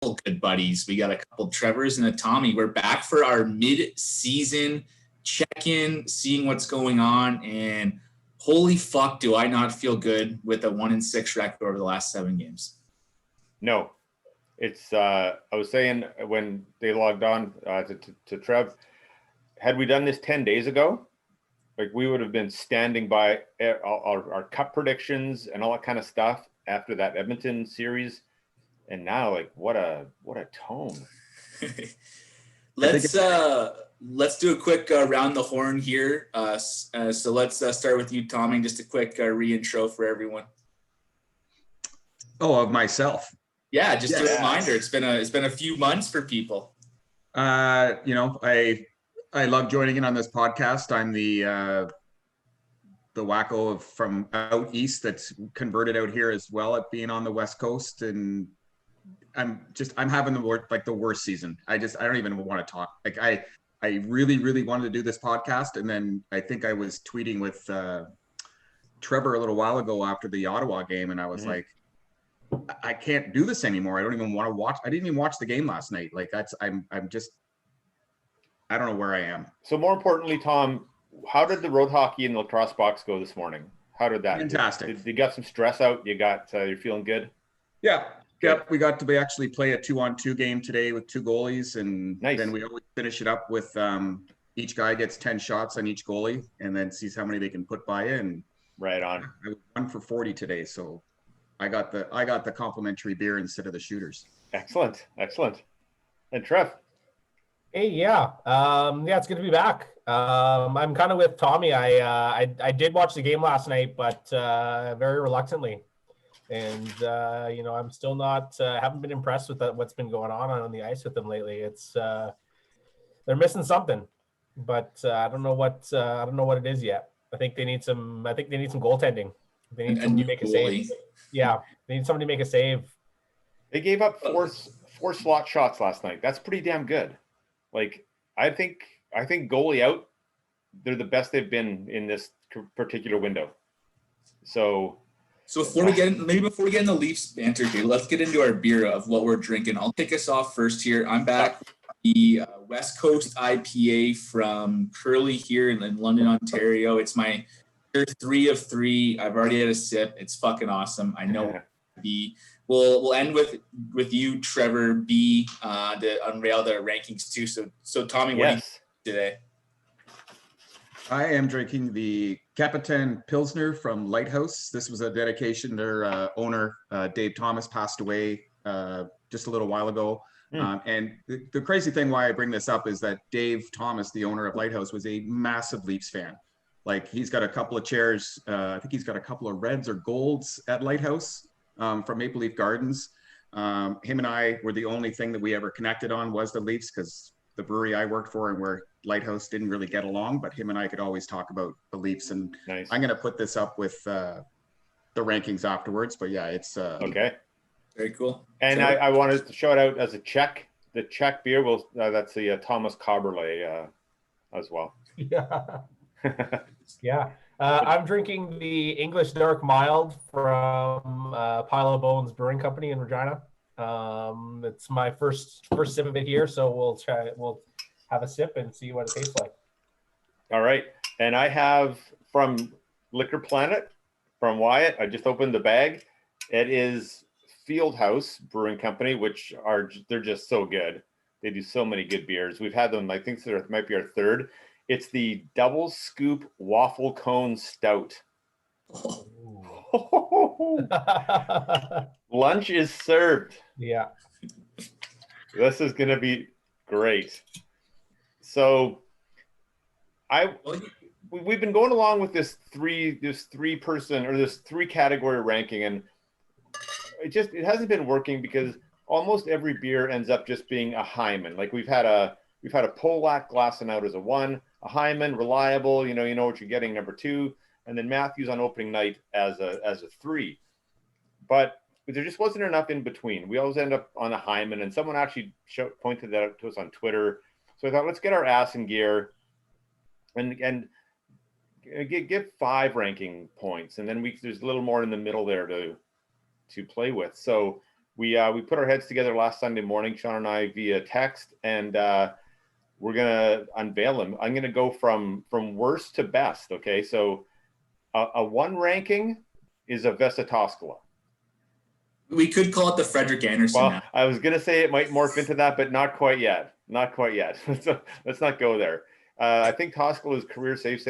good buddies. We got a couple Trevors and a Tommy. We're back for our mid-season check-in, seeing what's going on, and holy fuck, do I not feel good with a 1-6 record over the last 7 games. No, it's I was saying when they logged on to Trev, had we done this 10 days ago, like we would have been standing by our cup predictions and all that kind of stuff after that Edmonton series. And now, like, what a tone. Let's do a quick round the horn here. So let's start with you, Tommy. Just a quick re-intro for everyone. Oh, of myself. Yeah, just a reminder. It's been a few months for people. I love joining in on this podcast. I'm the wacko from out east that's converted out here as well at being on the West Coast, and I'm having the worst season. I don't even want to talk. Like I really, really wanted to do this podcast, and then I think I was tweeting with Trevor a little while ago after the Ottawa game, and I was like, I can't do this anymore. I don't even want to watch. I didn't even watch the game last night. Like I don't know where I am. So more importantly, Tom, how did the road hockey and lacrosse box go this morning? How did that? Fantastic. You got some stress out? You're feeling good? Yeah. Yep, we got to actually play a 2-on-2 game today with 2 goalies, and then we always finish it up with each guy gets 10 shots on each goalie, and then sees how many they can put by it. And right on. I was 1 for 40 today, so I got the complimentary beer instead of the shooters. Excellent. And Trev. Hey, yeah, it's good to be back. I'm kind of with Tommy. I did watch the game last night, but very reluctantly. And, I'm still not, haven't been impressed with what's been going on the ice with them lately. It's, they're missing something, but I don't know what it is yet. I think they need some goaltending. They need somebody to make a save. Yeah. They need somebody to make a save. They gave up four slot shots last night. That's pretty damn good. Like, I think goalie out, they're the best they've been in this particular window. So before we get in the Leafs banter here, let's get into our beer of what we're drinking. I'll kick us off first here. I'm back with the West Coast IPA from Curley here in London, Ontario. It's my 3 of 3. I've already had a sip. It's fucking awesome. I know. We'll end with you, Trevor B, to unveil the rankings too. So Tommy, what do you today? I am drinking the Capitan Pilsner from Lighthouse. This was a dedication. Their owner, Dave Thomas, passed away just a little while ago. And the crazy thing why I bring this up is that Dave Thomas, the owner of Lighthouse, was a massive Leafs fan. Like, he's got a couple of chairs. I think he's got a couple of reds or golds at Lighthouse from Maple Leaf Gardens. Him and I were the only thing that we ever connected on was the Leafs, because the brewery I worked for and where Lighthouse didn't really get along, but him and I could always talk about the Leafs. And I'm going to put this up with the rankings afterwards, but yeah, it's okay. Very cool. And I wanted to shout out as a Czech, the Czech beer that's the Thomas Caberlet as well. Yeah. Yeah. I'm drinking the English Dark Mild from Pile of Bones Brewing Company in Regina. It's my first sip of it here, so we'll have a sip and see what it tastes like. All right. And I have from Liquor Planet, from Wyatt, I just opened the bag. It is Fieldhouse Brewing Company, which they're just so good. They do so many good beers. We've had them, I think it might be our 3rd. It's the Double Scoop Waffle Cone Stout. Lunch is served. Yeah. This is going to be great. So we've been going along with this three category ranking, and it hasn't been working because almost every beer ends up just being a Hyman. Like we've had a Polak glassing out as a 1, a Hyman, reliable, you know what you're getting, number 2, and then Matthews on opening night as a 3. But there just wasn't enough in between. We always end up on a Hyman, and someone actually pointed that out to us on Twitter. So I thought, let's get our ass in gear and give 5 ranking points, and then there's a little more in the middle there to play with. So we put our heads together last Sunday morning, Sean and I, via text, and we're gonna unveil him. I'm gonna go from worst to best. Okay, so a 1 ranking is a Vesatoskala. We could call it the Frederick Anderson. Well, now. I was gonna say it might morph into that, but not quite yet. Not quite yet. Let's not go there. I think Toskala's career save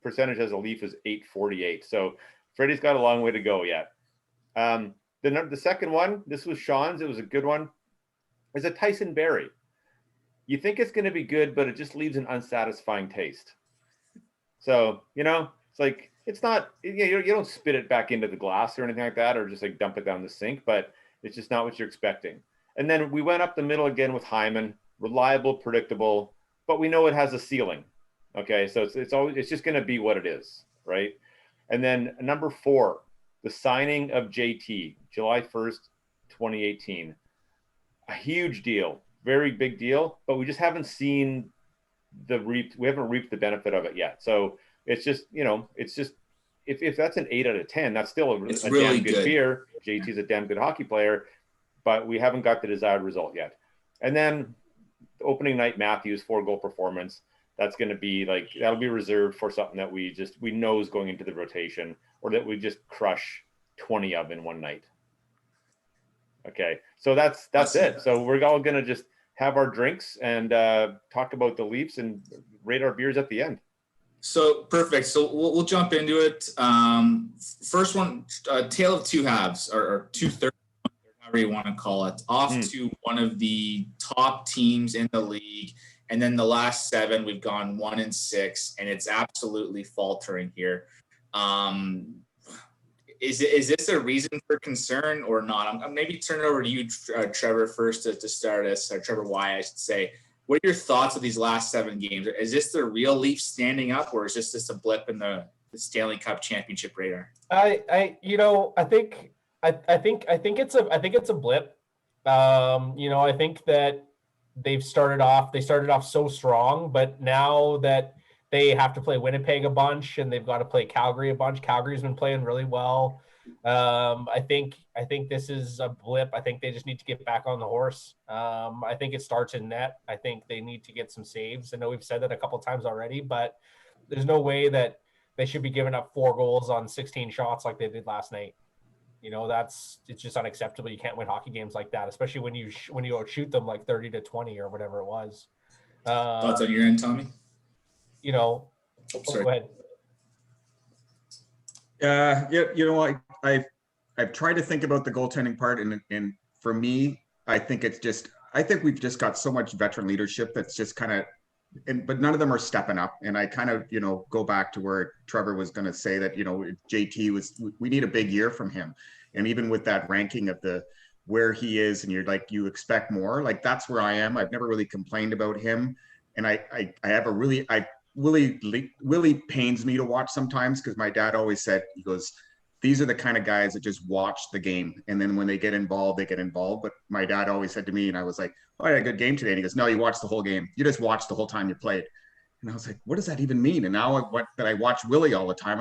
percentage as a Leaf is .848. So Freddie's got a long way to go yet. The second one, this was Sean's. It was a good one. Is a Tyson Berry. You think it's going to be good, but it just leaves an unsatisfying taste. So, it's like, it's not, you don't spit it back into the glass or anything like that, or just like dump it down the sink, but it's just not what you're expecting. And then we went up the middle again with Hyman, reliable, predictable, but we know it has a ceiling. Okay. So it's just going to be what it is. Right. And then number 4, the signing of JT, July 1st, 2018, a huge deal, very big deal, but we just haven't seen we haven't reaped the benefit of it yet. So it's just, if that's an 8 out of 10, that's still a really damn good beer. JT's a damn good hockey player, but we haven't got the desired result yet. And then opening night Matthews 4-goal performance. That's going to be that'll be reserved for something that we know is going into the rotation, or that we just crush 20 of in one night. Okay. So that's it. So we're all going to just have our drinks and talk about the Leafs and rate our beers at the end. So perfect. So we'll jump into it. First one, tale of two halves, or 2/3, however you want to call it, off to one of the top teams in the league. And then the last 7, we've gone 1-6, and it's absolutely faltering here. Is this a reason for concern or not? I'm maybe turn it over to you, Trevor, first to start us, or Trevor Y, I should say. What are your thoughts of these last 7 games? Is this the real Leafs standing up, or is this just a blip in the Stanley Cup championship radar? I think it's a blip. I think that they started off so strong, but now that they have to play Winnipeg a bunch and they've got to play Calgary a bunch. Calgary's been playing really well. I think this is a blip. I think they just need to get back on the horse. I think it starts in net. I think they need to get some saves. I know we've said that a couple of times already, but there's no way that they should be giving up 4 goals on 16 shots like they did last night. It's just unacceptable. You can't win hockey games like that, especially when you outshoot them like 30-20 or whatever it was. Thoughts on your end, Tommy? Go ahead. I've tried to think about the goaltending part, and for me, I think we've just got so much veteran leadership that's just kind of, but none of them are stepping up. And I kind of, go back to where Trevor was going to say that, JT we need a big year from him. And even with that ranking of where he is, and you're like, you expect more, like that's where I am. I've never really complained about him. And Willie pains me to watch sometimes, because my dad always said, he goes, these are the kind of guys that just watch the game, and then when they get involved, they get involved. But my dad always said to me, and I was like, oh, I had a good game today. And he goes, no, you watched the whole game. You just watched the whole time you played. And I was like, what does that even mean? And now I watch Willie all the time,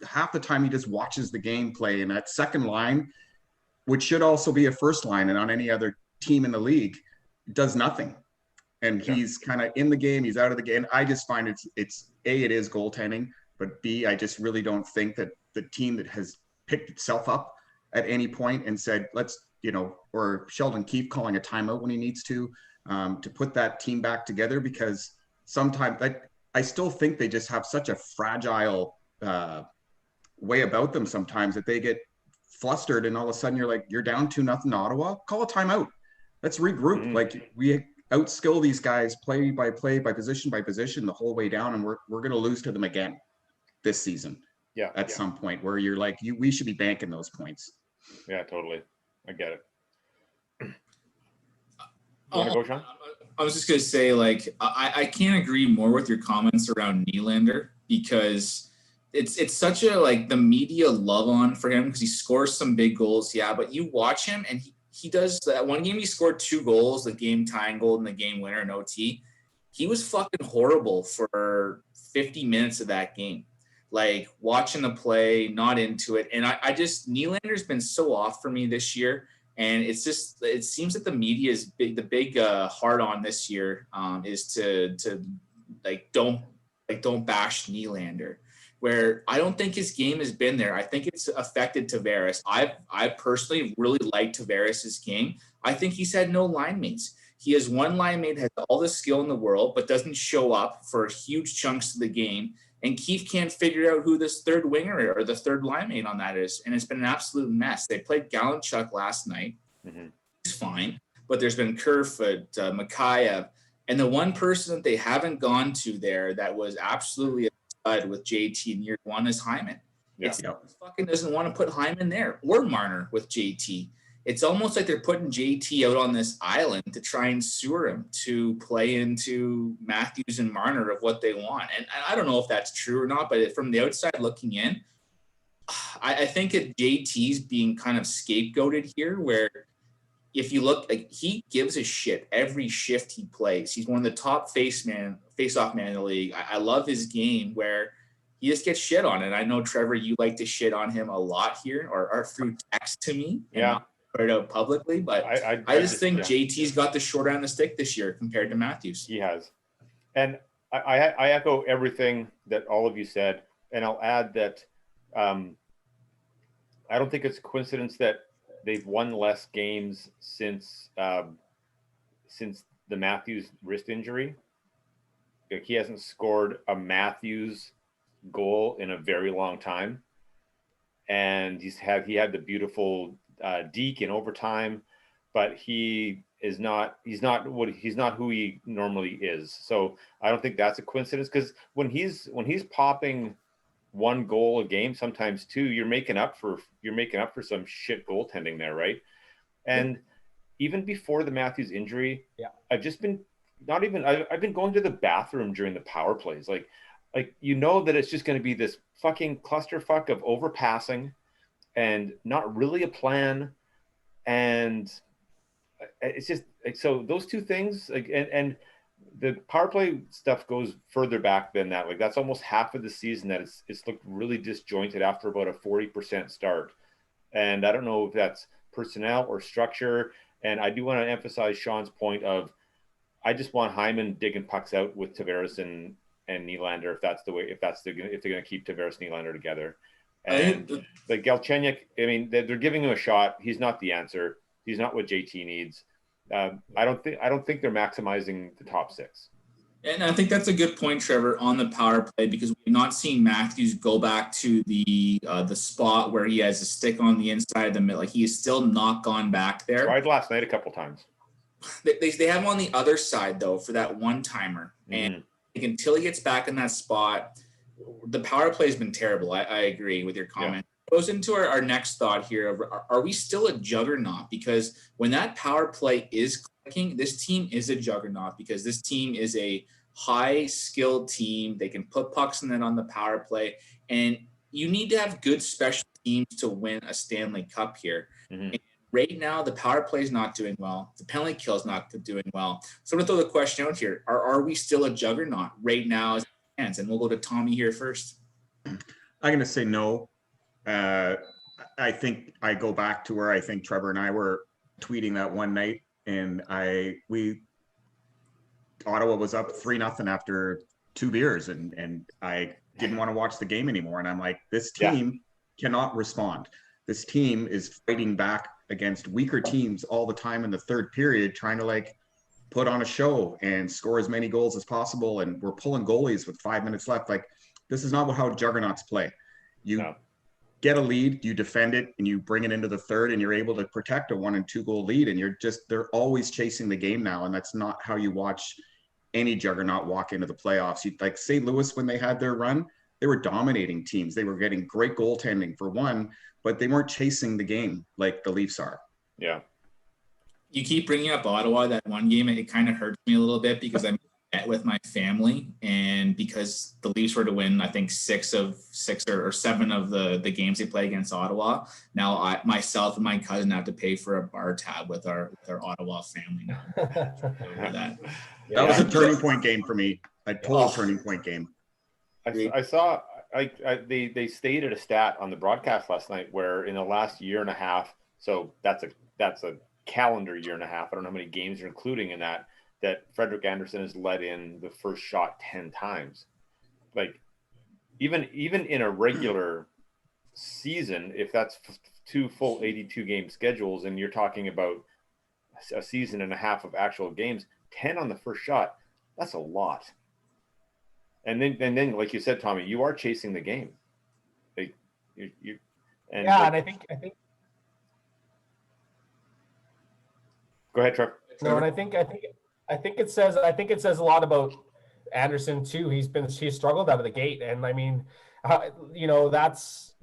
half the time he just watches the game play. And that second line, which should also be a first line and on any other team in the league, does nothing. And he's kind of in the game, he's out of the game. I just find it's A, it is goaltending, but B, I just really don't think that the team that has picked itself up at any point and said, let's, or Sheldon Keefe calling a timeout when he needs to put that team back together, because sometimes I still think they just have such a fragile way about them sometimes that they get flustered, and all of a sudden you're down 2-0 to Ottawa, call a timeout. Let's regroup. Mm-hmm. Like, we outskill these guys play by play, by position the whole way down, and we're going to lose to them again this season. Yeah, at some point where you're like, we should be banking those points. Yeah, totally. I get it. You want to go, Sean? I was just going to say, I can't agree more with your comments around Nylander, because it's such a, the media love on for him because he scores some big goals. Yeah, but you watch him and he does that. One game he scored 2 goals, the game tying goal and the game winner in OT. He was fucking horrible for 50 minutes of that game. Watching the play, not into it. And I just, Nylander's been so off for me this year. And it seems that the media is big. The big hard on this year is to don't bash Nylander, where I don't think his game has been there. I think it's affected Tavares. I personally really like Tavares' game. I think he's had no line mates. He has one line mate, has all the skill in the world, but doesn't show up for huge chunks of the game. And Keefe can't figure out who this third winger or the third line mate on that is. And it's been an absolute mess. They played Gallenchuk last night. Mm-hmm. He's fine. But there's been Kerfoot, Mikheyev. And the one person that they haven't gone to there that was absolutely a stud with JT in year one is Hyman. Yeah. Fucking doesn't want to put Hyman there or Marner with JT. It's almost like they're putting JT out on this island to try and sewer him to play into Matthews and Marner of what they want. And I don't know if that's true or not, but from the outside looking in, I think that JT's being kind of scapegoated here, where if you look, like, he gives a shit every shift he plays. He's one of the top face-off man in the league. I love his game where he just gets shit on. And I know, Trevor, you like to shit on him a lot here or through text to me. Yeah. Put it out publicly, but I just think JT's got the short end of the stick this year compared to Matthews. He has. And I echo everything that all of you said. And I'll add that I don't think it's a coincidence that they've won less games since the Matthews wrist injury. Like, he hasn't scored a Matthews goal in a very long time. And he had the beautiful deke in overtime, but he's not who he normally is. So I don't think that's a coincidence, because when he's popping one goal a game, sometimes two, you're making up for some shit goaltending there, right? And even before the Matthews injury, I've been going to the bathroom during the power plays, like that it's just going to be this fucking clusterfuck of overpassing and not really a plan. And it's just like, so those two things, like, and the power play stuff goes further back than that. Like, that's almost half of the season that it's looked really disjointed after about a 40% start. And I don't know if that's personnel or structure. And I do want to emphasize Sean's point of, I just want Hyman digging pucks out with Tavares and Nylander, if they're going to keep Tavares and Nylander together. And like Galchenyuk, I mean, they're giving him a shot. He's not the answer. He's not what JT needs. I don't think they're maximizing the top six. And I think that's a good point, Trevor, on the power play, because we've not seen Matthews go back to the spot where he has a stick on the inside of the middle. Like, he is still not gone back there. Tried last night a couple times. They have him on the other side though for that one timer, and until he gets back in that spot, the power play has been terrible. I agree with your comment. Yeah. Goes into our next thought here of, are we still a juggernaut? Because when that power play is clicking, this team is a juggernaut, because this team is a high skilled team. They can put pucks in that on the power play, and you need to have good special teams to win a Stanley Cup here. And right now, the power play is not doing well. The penalty kill is not doing well. So I'm going to throw the question out here. Are we still a juggernaut right now? And we'll go to Tommy here first. I'm going to say no. I think I go back to where I think Trevor and I were tweeting that one night, and Ottawa was up 3-0 after 2 beers, and I didn't want to watch the game anymore. And I'm like, this team cannot respond. This team is fighting back against weaker teams all the time in the third period, trying to like put on a show and score as many goals as possible. And we're pulling goalies with 5 minutes left. Like, this is not how juggernauts play. You get a lead, you defend it, and you bring it into the third, and you're able to protect a 1 and 2 goal lead. And they're always chasing the game now. And that's not how you watch any juggernaut walk into the playoffs. Like St. Louis, when they had their run, they were dominating teams. They were getting great goaltending for one, but they weren't chasing the game like the Leafs are. Yeah. You keep bringing up Ottawa, that one game, it kind of hurts me a little bit, because I'm met with my family, and because the Leafs were to win, I think 6 or 7 of the games they play against Ottawa. Now myself and my cousin have to pay for a bar tab with our Ottawa family now. That was a turning point game for me. A total turning point game. I saw they stated a stat on the broadcast last night where in the last year and a half, so that's a that's a calendar year and a half. I don't know how many games are including in that Frederik Andersen has let in the first shot 10 times. Like even in a regular season, if that's 2 full 82 game schedules, and you're talking about a season and a half of actual games, 10 on the first shot, that's a lot. And then like you said, Tommy, you are chasing the game. Like you and yeah, like, and I think go ahead, Trevor. no, and I think it says a lot about Anderson too. He's struggled out of the gate, and I mean, that's.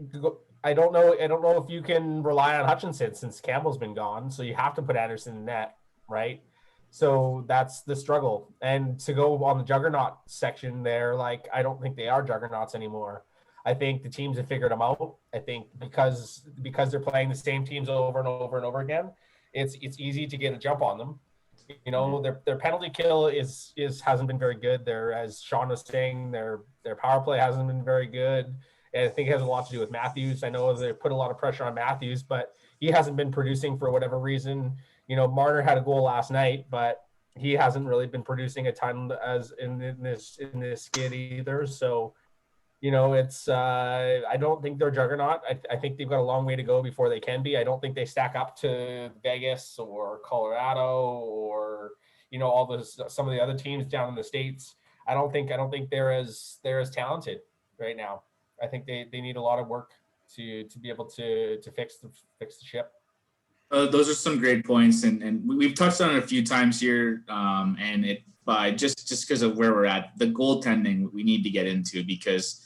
I don't know if you can rely on Hutchinson since Campbell's been gone, so you have to put Anderson in net, right? So that's the struggle. And to go on the juggernaut section there, like I don't think they are juggernauts anymore. I think the teams have figured them out. I think because they're playing the same teams over and over and over again, it's easy to get a jump on them. Their penalty kill hasn't been very good. As Sean was saying, their power play hasn't been very good. And I think it has a lot to do with Matthews. I know they put a lot of pressure on Matthews, but he hasn't been producing for whatever reason. Marner had a goal last night, but he hasn't really been producing a ton as in this skid either. So, it's I don't think they're juggernaut. I think they've got a long way to go before they can be. I don't think they stack up to Vegas or Colorado or some of the other teams down in the States. I don't think they're as talented right now. I think they need a lot of work to be able to fix the ship. Those are some great points, and we've touched on it a few times here. And it by just because of where we're at, the goaltending we need to get into because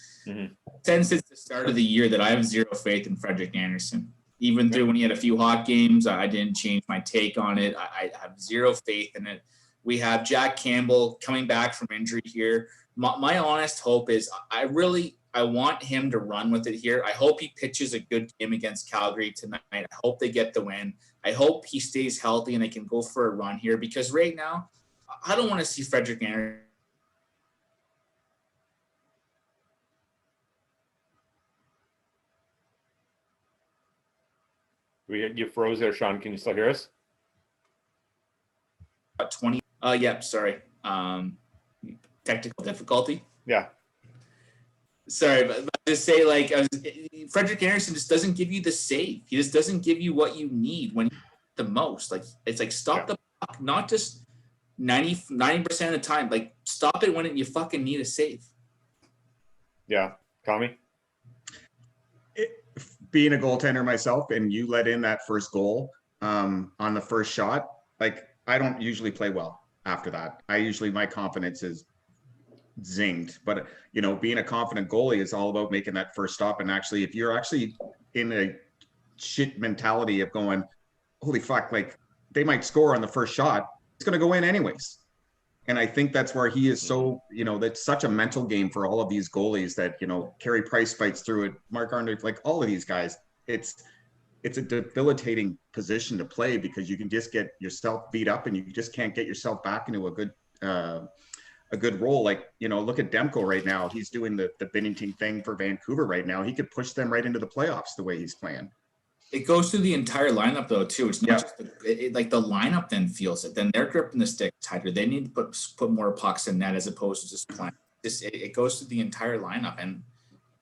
since it's the start of the year that I have zero faith in Frederik Andersen. Even through when he had a few hot games, I didn't change my take on it. I have zero faith in it. We have Jack Campbell coming back from injury here. My honest hope is I want him to run with it here. I hope he pitches a good game against Calgary tonight. I hope they get the win. I hope he stays healthy and they can go for a run here because right now, I don't want to see Frederik Andersen. You froze there, Sean. Can you still hear us? 20. Yeah, sorry. Technical difficulty. Yeah. Sorry, but just say Frederik Andersen just doesn't give you the save. He just doesn't give you what you need when you need the most. Like it's like stop the puck, not just 90% of the time. Like stop it when you fucking need a save. Yeah, Tommy. Being a goaltender myself, and you let in that first goal on the first shot, like I don't usually play well after that. My confidence is zinged. But being a confident goalie is all about making that first stop. And actually, if you're actually in a shit mentality of going, holy fuck, like they might score on the first shot, it's going to go in anyways. And I think that's where he is so, that's such a mental game for all of these goalies that, Carey Price fights through it. Mark Arnold, like all of these guys, it's a debilitating position to play because you can just get yourself beat up and you just can't get yourself back into a good role. Like, look at Demko right now. He's doing the Binnington thing for Vancouver right now. He could push them right into the playoffs the way he's playing. It goes through the entire lineup though too. It's not just like the lineup then feels it. Then they're gripping the stick tighter. They need to put more pucks in net as opposed to just playing. It goes through the entire lineup, and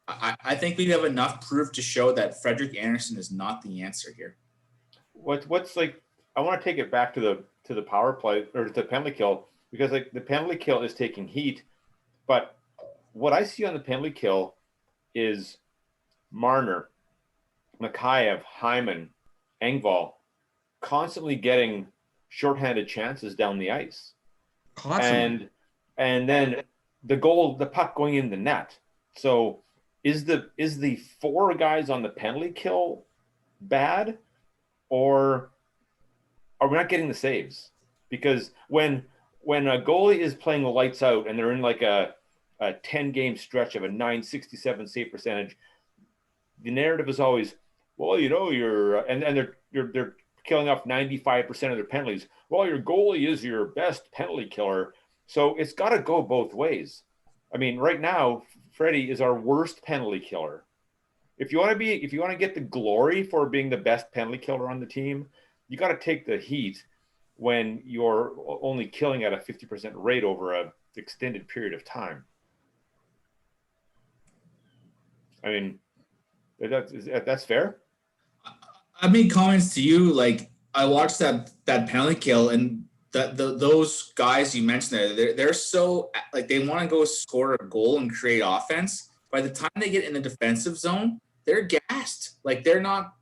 I think we have enough proof to show that Frederik Andersen is not the answer here. What's like? I want to take it back to the power play or to the penalty kill because like the penalty kill is taking heat, but what I see on the penalty kill is Marner, Mikheyev, Hyman, Engvall constantly getting shorthanded chances down the ice. Constantly. And then the puck going in the net. So is the four guys on the penalty kill bad, or are we not getting the saves? Because when a goalie is playing the lights out and they're in like a 10-game stretch of a .967 save percentage, the narrative is always, well, you're and they're killing off 95% of their penalties. Well, your goalie is your best penalty killer. So it's got to go both ways. I mean, right now, Freddie is our worst penalty killer. If you want to get the glory for being the best penalty killer on the team, you got to take the heat when you're only killing at a 50% rate over a extended period of time. I mean, that's fair. I made comments to you, like I watched that penalty kill, and those guys you mentioned there, they're so like they want to go score a goal and create offense. By the time they get in the defensive zone, they're gassed. Like they're not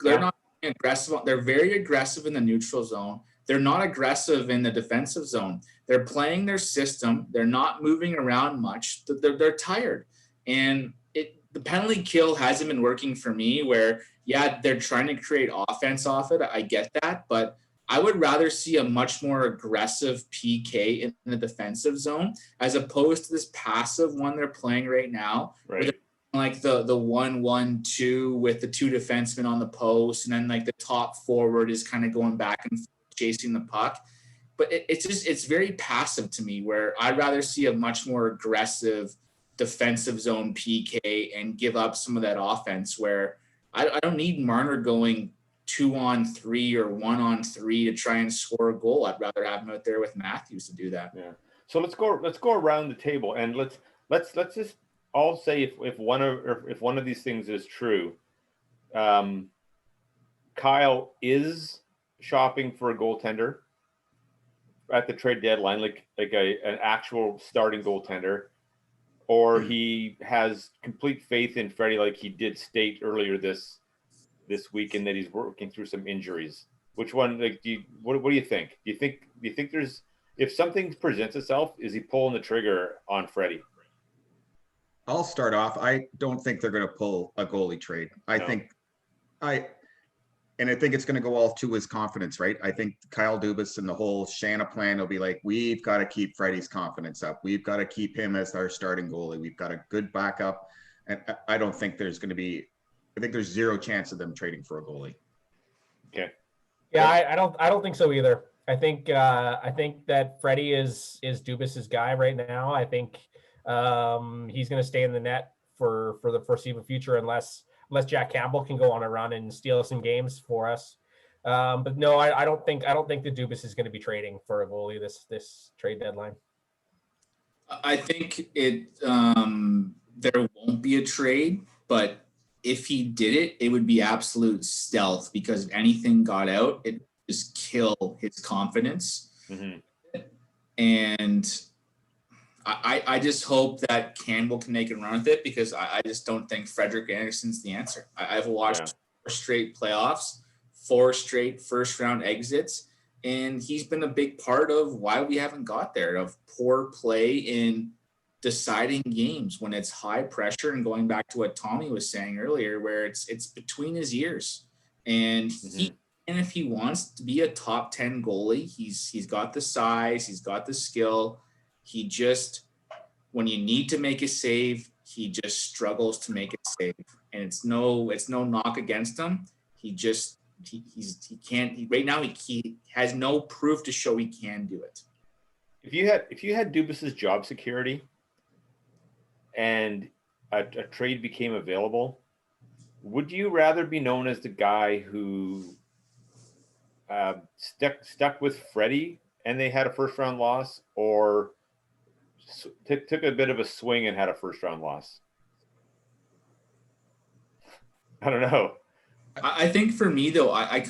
aggressive. They're very aggressive in the neutral zone. They're not aggressive in the defensive zone. They're playing their system. They're not moving around much. They're tired, and the penalty kill hasn't been working for me. Where they're trying to create offense off it. I get that, but I would rather see a much more aggressive PK in the defensive zone as opposed to this passive one they're playing right now. Right. Like the 1-1-2 with the two defensemen on the post, and then like the top forward is kind of going back and chasing the puck. But it's very passive to me, where I'd rather see a much more aggressive defensive zone PK and give up some of that offense, where I don't need Marner going 2-on-3 or 1-on-3 to try and score a goal. I'd rather have him out there with Matthews to do that. Yeah. So let's go around the table, and let's just all say if one of these things is true. Kyle is shopping for a goaltender at the trade deadline, like an actual starting goaltender, or he has complete faith in Freddie, like he did state earlier this week, and that he's working through some injuries. Which one? Like, what do you think? Do you think there's, if something presents itself, is he pulling the trigger on Freddie? I'll start off. I don't think they're going to pull a goalie trade. I think it's going to go all to his confidence, right? I think Kyle Dubas and the whole Shanna plan will be like, we've got to keep Freddie's confidence up. We've got to keep him as our starting goalie. We've got a good backup. And I don't think there's going to be, I think there's zero chance of them trading for a goalie. Okay. Yeah, I don't think so either. I think that Freddie is Dubas's guy right now. I think he's going to stay in the net for the foreseeable future unless Jack Campbell can go on a run and steal some games for us. But no, I don't think that Dubas is going to be trading for a goalie this trade deadline. I think there won't be a trade, but if he did it, it would be absolute stealth, because if anything got out, it would just kill his confidence. Mm-hmm. And I just hope that Campbell can make a run with it, because I just don't think Frederik Andersen's the answer. I've watched 4 straight playoffs, 4 straight first round exits, and he's been a big part of why we haven't got there, of poor play in deciding games when it's high pressure, and going back to what Tommy was saying earlier, where it's between his ears. And and if he wants to be a top 10 goalie, he's got the size, he's got the skill. He just, when you need to make a save, he just struggles to make a save. And it's no knock against him. He can't right now. He has no proof to show he can do it. If you had Dubas's job security and a trade became available, would you rather be known as the guy who stuck with Freddie and they had a first round loss, or took a bit of a swing and had a first round loss? I don't know. I think for me though, I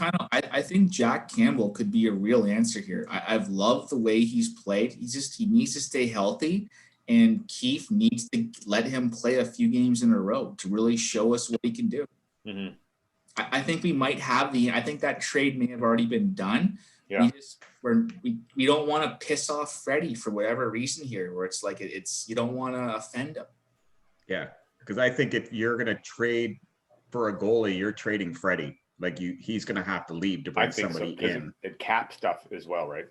think Jack Campbell could be a real answer here. I've loved the way he's played. He needs to stay healthy, and Keefe needs to let him play a few games in a row to really show us what he can do. Mm-hmm. I think we might have I think that trade may have already been done. Yeah. We don't want to piss off Freddie for whatever reason here, where it's like you don't want to offend him. Yeah, because I think if you're going to trade for a goalie, you're trading Freddie. Like he's going to have to leave to bring somebody in. It cap stuff as well, right?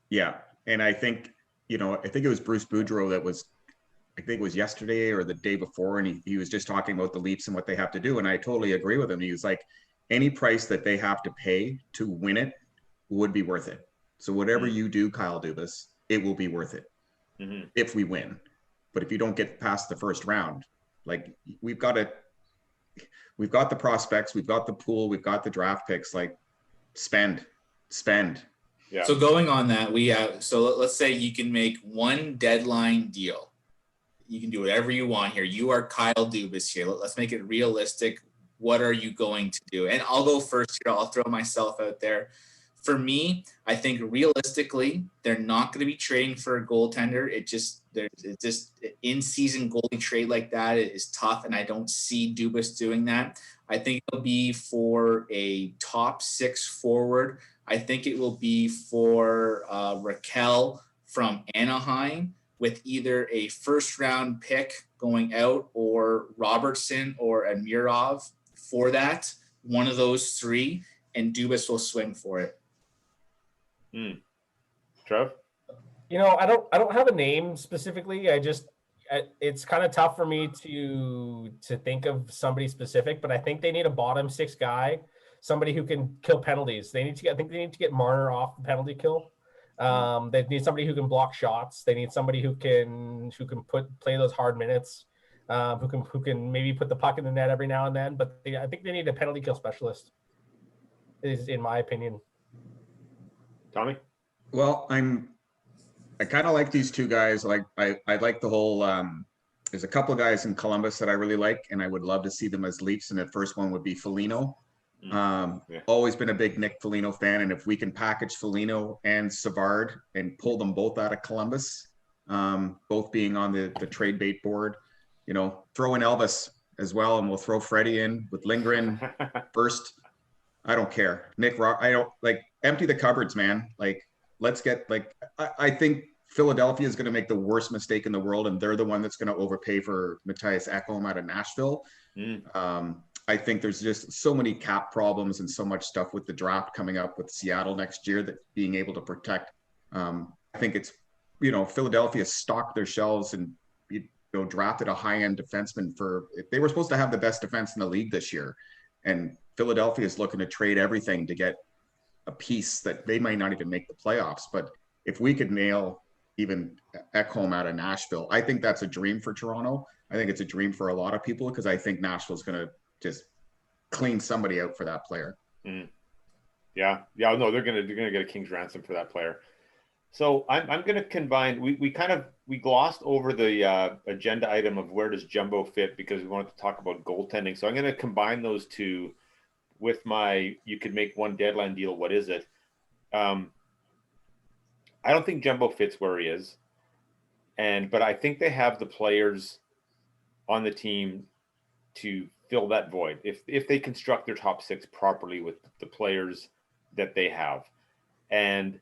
Yeah, and I think it was Bruce Boudreau that was, I think it was yesterday or the day before, and he was just talking about the Leafs and what they have to do, and I totally agree with him. He was like, any price that they have to pay to win it would be worth it. So whatever you do, Kyle Dubas, it will be worth it if we win. But if you don't get past the first round, like we've got the prospects, we've got the pool, we've got the draft picks, like spend. spend. Yeah. So going on that, let's say you can make one deadline deal. You can do whatever you want here. You are Kyle Dubas here. Let's make it realistic. What are you going to do? And I'll go first here. I'll throw myself out there. For me, I think realistically, they're not going to be trading for a goaltender. It's just in-season goalie trade like that is tough, and I don't see Dubas doing that. I think it'll be for a top 6 forward. I think it will be for Raquel from Anaheim with either a first-round pick going out or Robertson or Amirov for that. One of those 3, and Dubas will swing for it. Trev? I don't have a name specifically. It's kind of tough for me to think of somebody specific, but I think they need a bottom 6 guy, somebody who can kill penalties. I think they need to get Marner off the penalty kill. They need somebody who can block shots. They need somebody who can play those hard minutes, who can maybe put the puck in the net every now and then. But I think they need a penalty kill specialist, is in my opinion. Tommy? Well, I kind of like these 2 guys. Like I like the whole. There's a couple of guys in Columbus that I really like, and I would love to see them as Leafs. And the first one would be Foligno. Always been a big Nick Foligno fan, and if we can package Foligno and Savard and pull them both out of Columbus, both being on the trade bait board, throw in Elvis as well, and we'll throw Freddie in with Lindgren first. I don't care. I don't like empty the cupboards, man. Like, let's get I think Philadelphia is going to make the worst mistake in the world, and they're the one that's going to overpay for Matthias Ekholm out of Nashville. I think there's just so many cap problems and so much stuff with the draft coming up with Seattle next year that being able to protect. I think it's, Philadelphia stocked their shelves and drafted a high-end defenseman they were supposed to have the best defense in the league this year, and Philadelphia is looking to trade everything to get a piece that they might not even make the playoffs. But if we could nail even Ekholm out of Nashville, I think that's a dream for Toronto. I think it's a dream for a lot of people, because I think Nashville's going to just clean somebody out for that player. Yeah. No, they're gonna get a king's ransom for that player. So I'm gonna combine. We glossed over the agenda item of where does Jumbo fit, because we wanted to talk about goaltending. So I'm gonna combine those 2 with you could make one deadline deal. What is it? I don't think Jumbo fits where he is, but I think they have the players on the team to fill that void if they construct their top 6 properly with the players that they have. And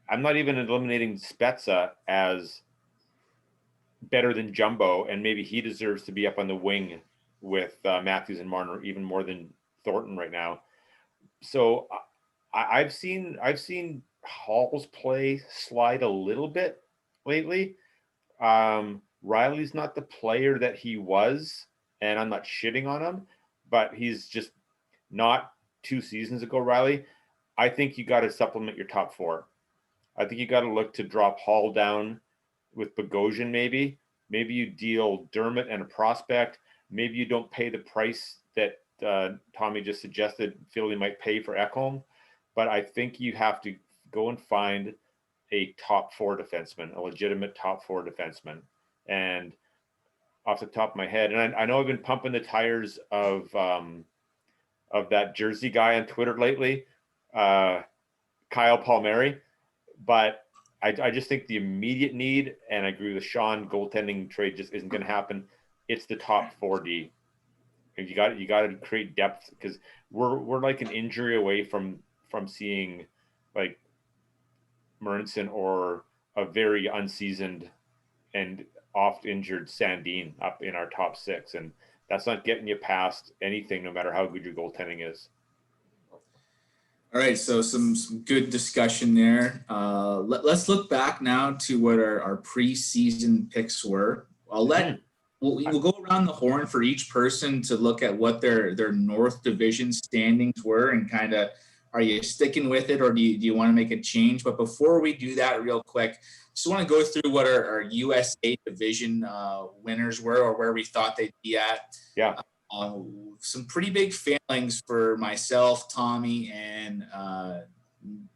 I'm not even eliminating Spezza as better than Jumbo, and maybe he deserves to be up on the wing with Matthews and Marner even more than Thornton right now. So I've seen Hall's play slide a little bit lately. Riley's not the player that he was, and I'm not shitting on him, but he's just not 2 seasons ago, Riley. I think you got to supplement your top 4. I think you got to look to drop Hall down with Bogosian maybe. Maybe you deal Dermott and a prospect. Maybe you don't pay the price that Tommy just suggested Philly might pay for Ekholm. But I think you have to go and find a top 4 defenseman, a legitimate top 4 defenseman. And off the top of my head, and I know I've been pumping the tires of that Jersey guy on Twitter lately, Kyle Palmieri, but I just think the immediate need, and I agree with Sean, goaltending trade just isn't going to happen. It's the top 4D. And you got to create depth, because we're like an injury away from seeing like Mernson or a very unseasoned and oft injured Sandin up in our top 6, and that's not getting you past anything, no matter how good your goaltending is. All right, so some good discussion there. Let's look back now to what our preseason picks were. We'll go around the horn for each person to look at what their North Division standings were, and kind of, are you sticking with it, or do you want to make a change? But before we do that, real quick, just want to go through what our USA Division winners were, or where we thought they'd be at. Yeah. Some pretty big failings for myself, Tommy, and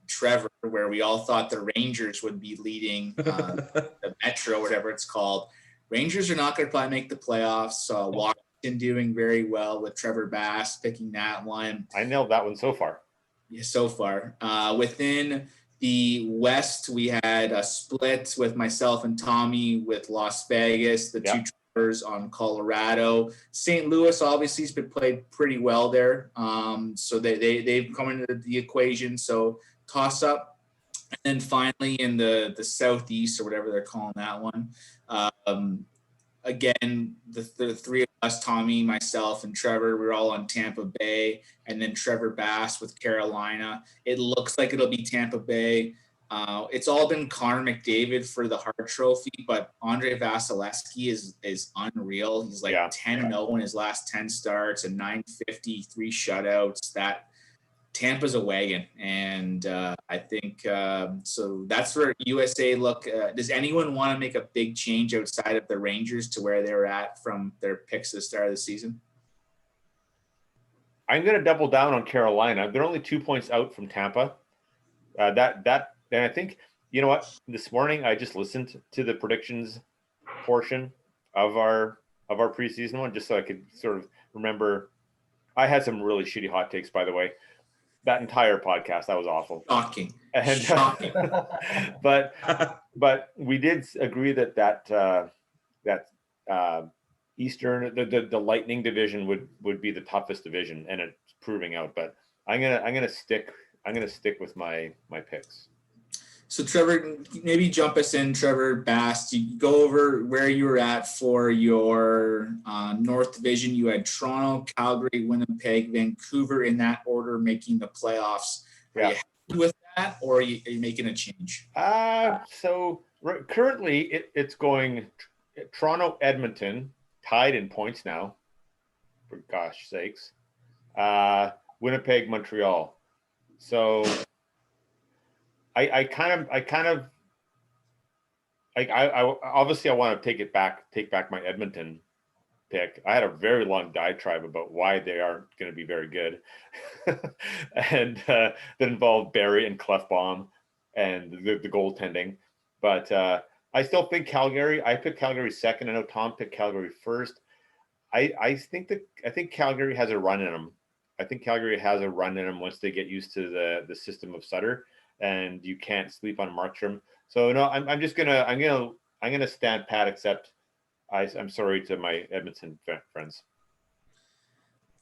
Trevor, where we all thought the Rangers would be leading the Metro, whatever it's called. Rangers are not going to probably make the playoffs. Washington doing very well with Trevor Bass picking that one. I nailed that one so far. Yeah, so far. Within the West, we had a split with myself and Tommy with Las Vegas, the two Trevors on Colorado. St. Louis obviously has been played pretty well there. So they've come into the equation. So toss up. And then finally in the Southeast, or whatever they're calling that one, again, the three of us, Tommy, myself, and Trevor, we're all on Tampa Bay, and then Trevor Bass with Carolina. It looks like it'll be Tampa Bay. It's all been Connor McDavid for the Hart Trophy, but Andre Vasilevsky is unreal. He's like 10-0 in his last 10 starts and .950, 3 shutouts. That Tampa's a wagon, and I think so. That's where USA look. Does anyone want to make a big change outside of the Rangers to where they were at from their picks at the start of the season? I'm going to double down on Carolina. They're only 2 points out from Tampa. And I think, you know what? This morning I just listened to the predictions portion of our preseason one, just so I could sort of remember. I had some really shitty hot takes, by the way. That entire podcast, that was awful. Shocking. And, Shocking. but we did agree that Eastern, the Lightning division would be the toughest division, and it's proving out. But I'm gonna stick with my picks. So Trevor, maybe jump us in, Trevor Bass. You go over where you were at for your North Division. You had Toronto, Calgary, Winnipeg, Vancouver in that order, making the playoffs. Are you happy with that, or are you making a change? So currently it's going Toronto, Edmonton, tied in points now, for gosh sakes. Winnipeg, Montreal. So I obviously I want to take back my Edmonton pick. I had a very long diatribe about why they aren't going to be very good, and that involved Barry and Clefbaum and the goaltending. But I still think Calgary. I picked Calgary second. I know Tom picked Calgary first. I think Calgary has a run in them. I think Calgary has a run in them once they get used to the system of Sutter. And you can't sleep on Markstrom. So no, I'm gonna stand pat. Except I'm sorry to my Edmonton friends.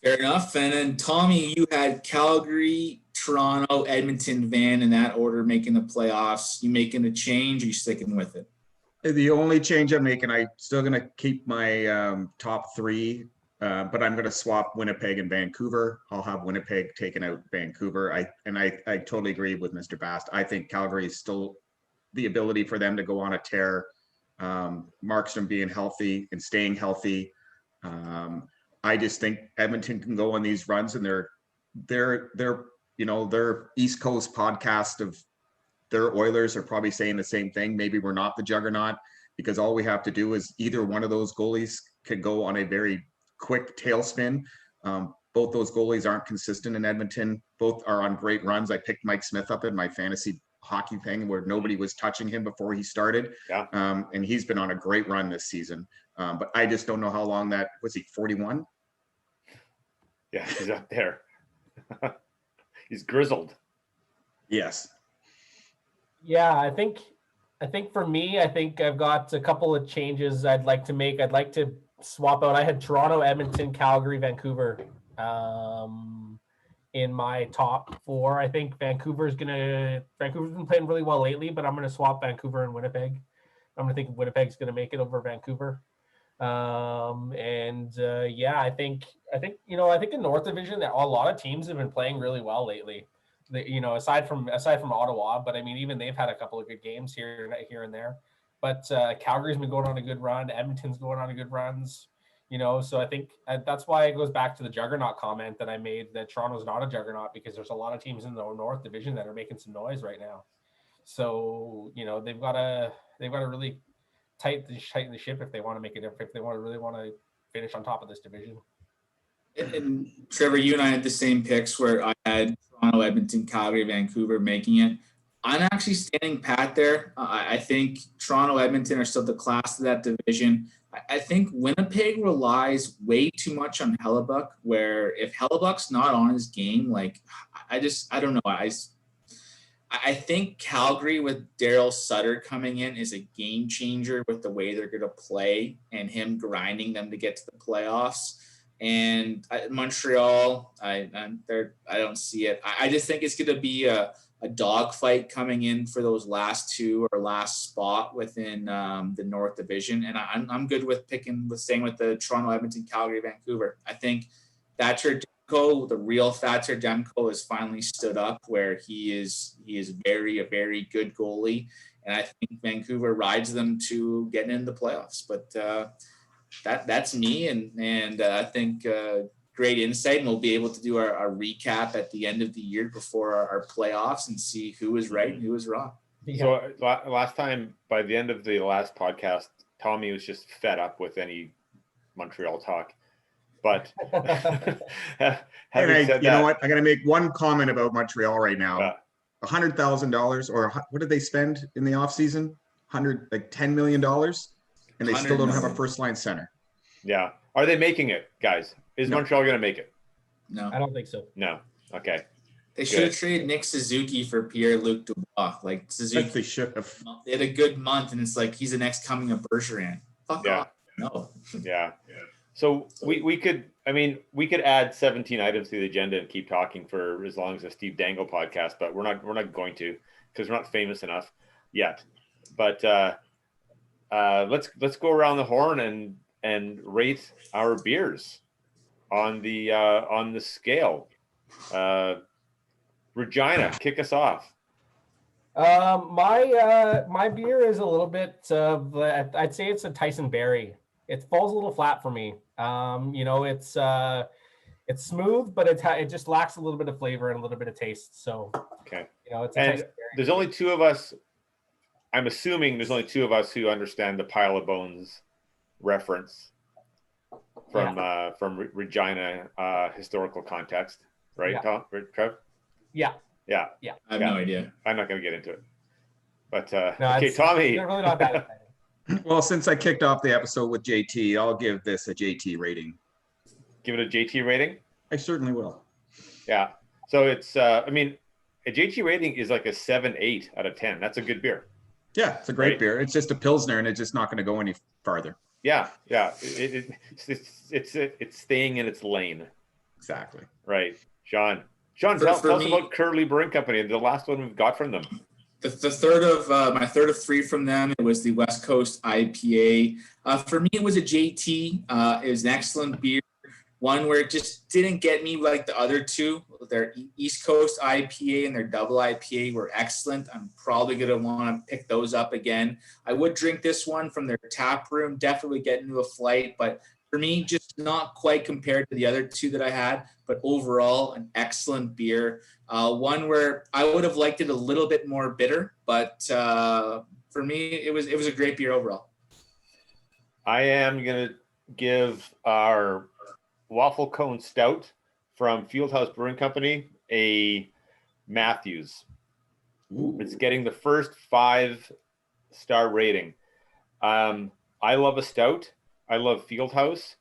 Fair enough. And then Tommy, you had Calgary, Toronto, Edmonton, Van in that order, making the playoffs. You making a change? Or you sticking with it? The only change I'm making, I'm still gonna keep my top three. But I'm going to swap Winnipeg and Vancouver. I'll have Winnipeg taking out Vancouver. I totally agree with Mr. Bast. I think Calgary is still the ability for them to go on a tear. Markstrom being healthy and staying healthy. I just think Edmonton can go on these runs, and their East Coast podcast of their Oilers are probably saying the same thing. Maybe we're not the juggernaut, because all we have to do is either one of those goalies could go on a very quick tailspin. Both those goalies aren't consistent in Edmonton. Both are on great runs. I picked Mike Smith up in my fantasy hockey thing where nobody was touching him before he started. Yeah. And he's been on a great run this season. But I just don't know how long that was. He 41? Yeah, he's up there. He's grizzled. Yes. Yeah, I think for me, I think I've got a couple of changes I'd like to make. I'd like to swap out. I had Toronto, Edmonton, Calgary, Vancouver in my top four. I think Vancouver's been playing really well lately, but I'm gonna swap Vancouver and Winnipeg. I'm gonna think Winnipeg's gonna make it over Vancouver. I think in North Division that a lot of teams have been playing really well lately. Aside from Ottawa, but I mean even they've had a couple of good games here and there. But Calgary's been going on a good run. Edmonton's going on a good runs, So I think that's why it goes back to the juggernaut comment that I made, that Toronto's not a juggernaut, because there's a lot of teams in the North Division that are making some noise right now. So they've got to really tighten the ship if they want to make it. If they really want to finish on top of this division. And Trevor, you and I had the same picks where I had Toronto, Edmonton, Calgary, Vancouver making it. I'm actually standing pat there. I think Toronto, Edmonton are still the class of that division. I think Winnipeg relies way too much on Hellebuck, where if Hellebuck's not on his game, like I don't know. I think Calgary with Daryl Sutter coming in is a game changer with the way they're going to play and him grinding them to get to the playoffs. And Montreal, I don't see it. I just think it's going to be a dogfight coming in for those last two or last spot within the North Division. And I'm good with staying with the Toronto, Edmonton, Calgary, Vancouver. I think Thatcher Demko, the real Thatcher Demko, has finally stood up where he is a very good goalie. And I think Vancouver rides them to getting into the playoffs. But that's me. And I think great insight, and we'll be able to do our recap at the end of the year before our playoffs and see who was right and who was wrong. So last time, by the end of the last podcast, Tommy was just fed up with any Montreal talk. But having said that, you know what? I got to make one comment about Montreal right now. $100,000, or what did they spend in the offseason? $10 million, and they still don't have a first line center. Yeah. Are they making it, guys? Is Montreal going to make it? No. I don't think so. No. Okay. They should have traded Nick Suzuki for Pierre-Luc Dubois. Like Suzuki, they should have. They had a good month, and it's like he's the next coming of Bergeron. Fuck off. No. Yeah. So we could add 17 items to the agenda and keep talking for as long as the Steve Dangle podcast, but we're not going to, because we're not famous enough yet. But let's go around the horn and rate our beers on the scale. Regina, kick us off. My beer is a little bit of, I'd say it's a Tyson Berry. It falls a little flat for me. It's smooth, but it just lacks a little bit of flavor and a little bit of taste. So okay, it's a and Tyson Berry. There's only two of us. I'm assuming there's only two of us who understand the Pile of Bones reference from Regina historical context, right? Tom, Trev? Yeah. I have no idea. I'm not going to get into it. But no, okay, Tommy. They're really not that exciting. Well, since I kicked off the episode with JT, I'll give this a JT rating. Give it a JT rating? I certainly will. Yeah. So it's, a JT rating is like a 7-8 out of 10. That's a good beer. Yeah, it's a great beer. It's just a Pilsner, and it's just not going to go any farther. Yeah. It's staying in its lane. Exactly. Right. Sean, tell us about Curley Brewing Company, the last one we've got from them. The third of my third of three from them, it was the West Coast IPA. For me, it was a JT. It was an excellent beer. One where it just didn't get me like the other two. Their East Coast IPA and their double IPA were excellent. I'm probably going to want to pick those up again. I would drink this one from their tap room, definitely get into a flight, but for me, just not quite compared to the other two that I had, but overall, an excellent beer. One where I would have liked it a little bit more bitter, but for me, it was a great beer overall. I am going to give our Waffle Cone Stout from Fieldhouse Brewing Company a Matthews. Ooh. It's getting the first 5-star rating. I love a stout. I love Fieldhouse.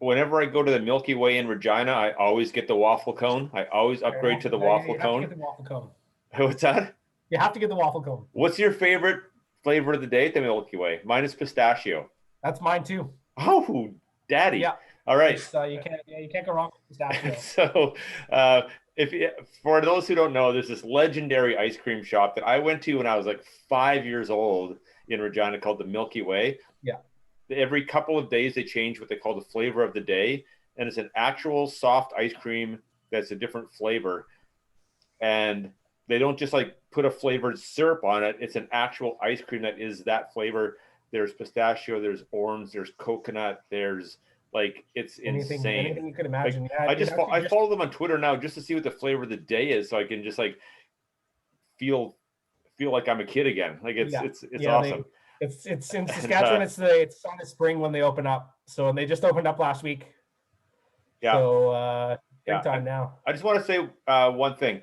Whenever I go to the Milky Way in Regina, I always get the waffle cone. I always upgrade to the waffle cone. You have to get the waffle cone. What's that? You have to get the waffle cone. What's your favorite flavor of the day at the Milky Way? Mine is pistachio. That's mine too. Oh, daddy. Yeah. All right. You can't go wrong with pistachio. So for those who don't know, there's this legendary ice cream shop that I went to when I was like 5 years old in Regina called the Milky Way. Yeah. Every couple of days they change what they call the flavor of the day, and it's an actual soft ice cream that's a different flavor, and they don't just like put a flavored syrup on it. It's an actual ice cream that is that flavor. There's pistachio, there's orange, there's coconut, there's like, it's insane. Anything you could imagine. Like, I follow them on Twitter now just to see what the flavor of the day is, so I can just like feel like I'm a kid again. Like it's awesome. It's in Saskatchewan. It's on the spring when they open up. So they just opened up last week. Yeah. So Big time now. I just want to say one thing.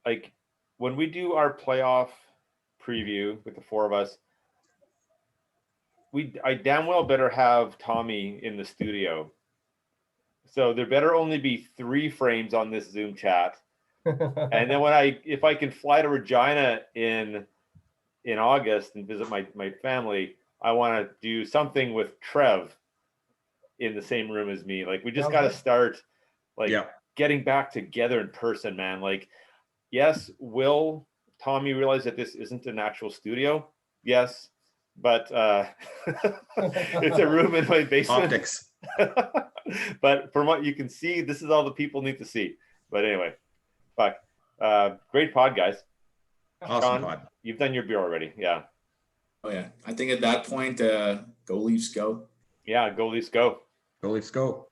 Like when we do our playoff preview with the four of us, I damn well better have Tommy in the studio. So there better only be 3 frames on this Zoom chat. And then if I can fly to Regina in August and visit my family, I want to do something with Trev in the same room as me. Like we just got to start getting back together in person, man. Like, yes, will Tommy realize that this isn't an actual studio? Yes, but it's a room in my basement. Optics. But from what you can see, this is all the people need to see. But anyway, fuck. Great pod, guys. Awesome Sean, pod. you've done your beer already. Yeah. Oh yeah. I think at that point, go Leafs go. Yeah, go Leafs go. Go Leafs go.